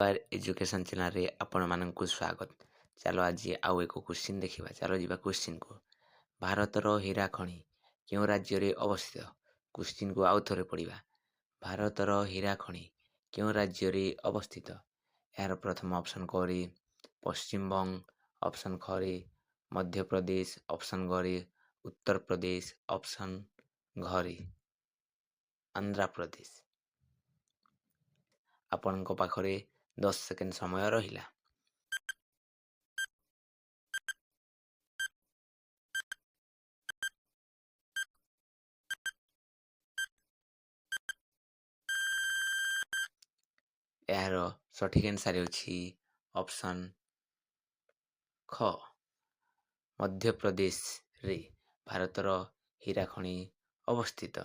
Education channel रे आपण मानकु स्वागत। चलो आज आउ एक क्वेश्चन देखिबा। चलो जीवा क्वेश्चन को। भारतर हीरा खଣି केउ राज्य रे अवस्थित? क्वेश्चन को आउ थरे पढ़िबा। भारतर हीरा खଣି केउ राज्य रे अवस्थित? यार प्रथम ऑप्शन करी पश्चिम बंग, ऑप्शन खरी मध्य प्रदेश, ऑप्शन गरी उत्तर प्रदेश, ऑप्शन घरी आंध्र प्रदेश। आपनको पाखरे 10 सेकेंड समय रहिला। यार सठिक आंसर अछि ऑप्शन ख मध्य प्रदेश रे भारतर हीरा खଣି अवस्थित।